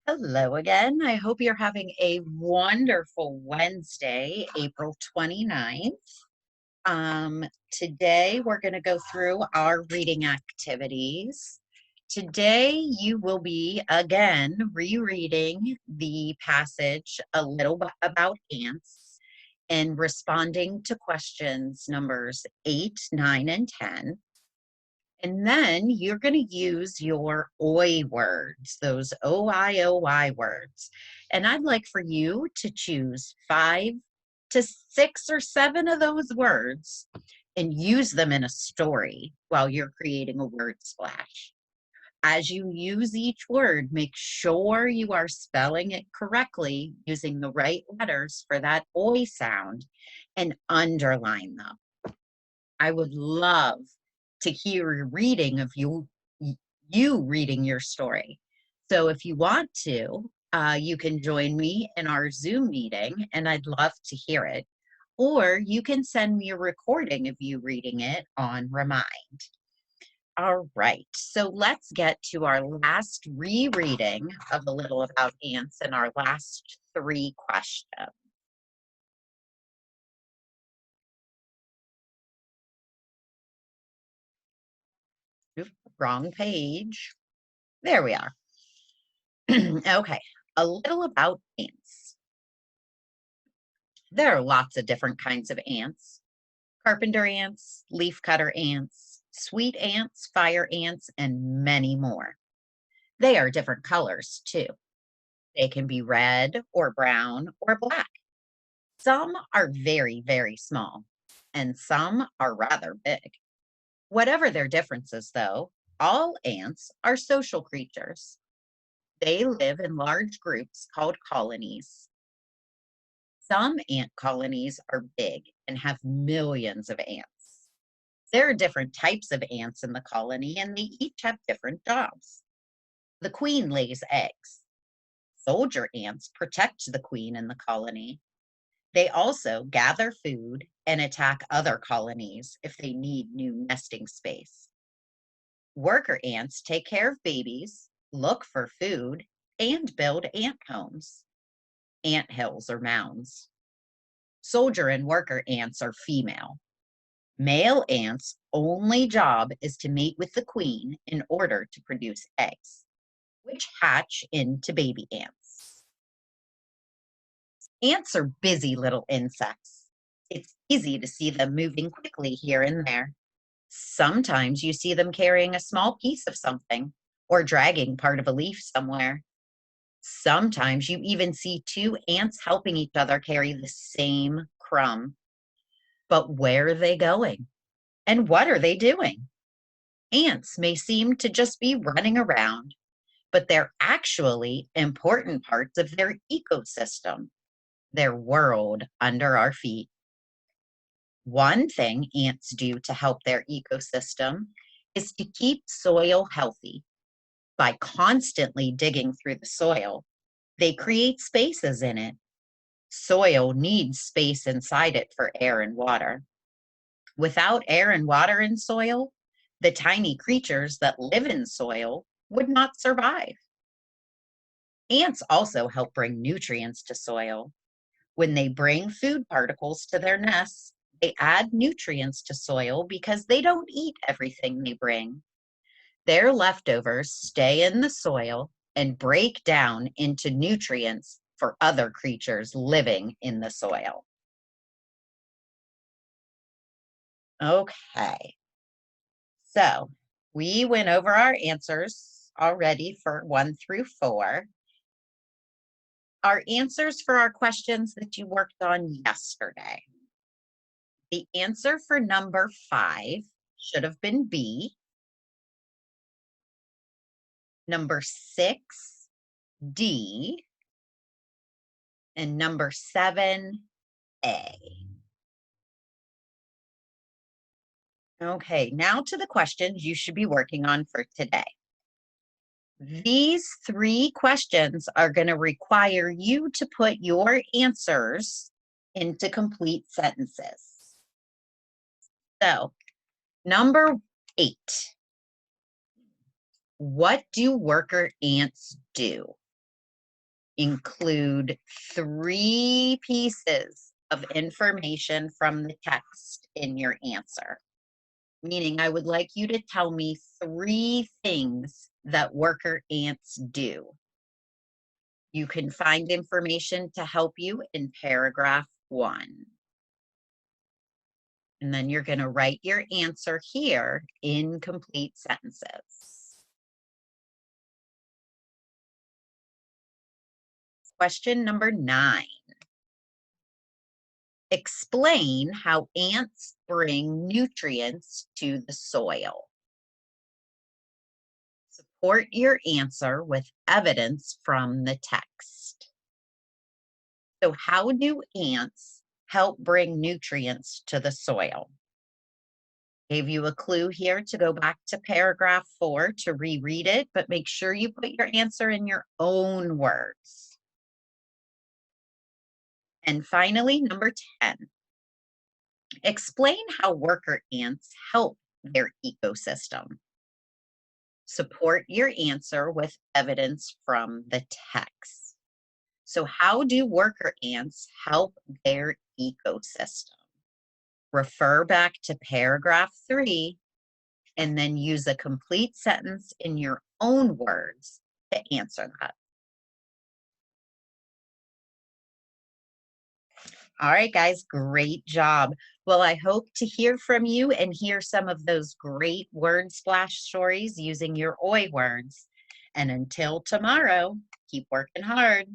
Hello again. I hope you're having a wonderful Wednesday, April 29th. Today we're going to go through our reading activities. Today you will be again rereading the passage A Little About Ants and responding to questions numbers 8, 9, and 10. And then you're going to use your OI words, those OIOI words. And I'd like for you to choose 5 to 6 or 7 of those words and use them in a story while you're creating a word splash. As you use each word, make sure you are spelling it correctly using the right letters for that OI sound and underline them. I would love to hear a reading of you reading your story. So if you want to, you can join me in our Zoom meeting, and I'd love to hear it. Or you can send me a recording of you reading it on Remind. All right, so let's get to our last rereading of A Little About Ants and our last 3 questions. Oop, wrong page. There we are. Okay, a little about ants. There are lots of different kinds of ants. Carpenter ants, leafcutter ants, sweet ants, fire ants, and many more. They are different colors too. They can be red or brown or black. Some are very, very small, and some are rather big. Whatever their differences, though, all ants are social creatures. They live in large groups called colonies. Some ant colonies are big and have millions of ants. There are different types of ants in the colony, and they each have different jobs. The queen lays eggs. Soldier ants protect the queen in the colony. They also gather food and attack other colonies if they need new nesting space. Worker ants take care of babies, look for food, and build ant homes, ant hills or mounds. Soldier and worker ants are female. Male ants' only job is to mate with the queen in order to produce eggs, which hatch into baby ants. Ants are busy little insects. It's easy to see them moving quickly here and there. Sometimes you see them carrying a small piece of something or dragging part of a leaf somewhere. Sometimes you even see 2 ants helping each other carry the same crumb. But where are they going? And what are they doing? Ants may seem to just be running around, but they're actually important parts of their ecosystem, their world under our feet. One thing ants do to help their ecosystem is to keep soil healthy. By constantly digging through the soil, they create spaces in it. Soil needs space inside it for air and water. Without air and water in soil, the tiny creatures that live in soil would not survive. Ants also help bring nutrients to soil. When they bring food particles to their nests, they add nutrients to soil because they don't eat everything they bring. Their leftovers stay in the soil and break down into nutrients for other creatures living in the soil. Okay, so we went over our answers already for 1 through 4. Our answers for our questions that you worked on yesterday. The answer for number 5 should have been B. Number 6, D. And number 7, A. Okay, now to the questions you should be working on for today. These 3 questions are going to require you to put your answers into complete sentences. So, number 8. What do worker ants do? Include 3 pieces of information from the text in your answer. Meaning, I would like you to tell me 3 things that worker ants do. You can find information to help you in paragraph 1. And then you're going to write your answer here in complete sentences. Question number 9. Explain how ants bring nutrients to the soil. Support your answer with evidence from the text. So how do ants help bring nutrients to the soil? Gave you a clue here to go back to paragraph 4 to reread it, but make sure you put your answer in your own words. And finally, number 10, explain how worker ants help their ecosystem. Support your answer with evidence from the text. So how do worker ants help their ecosystem? Refer back to paragraph 3 and then use a complete sentence in your own words to answer that. All right, guys, great job. Well, I hope to hear from you and hear some of those great word splash stories using your OI words. And until tomorrow, keep working hard.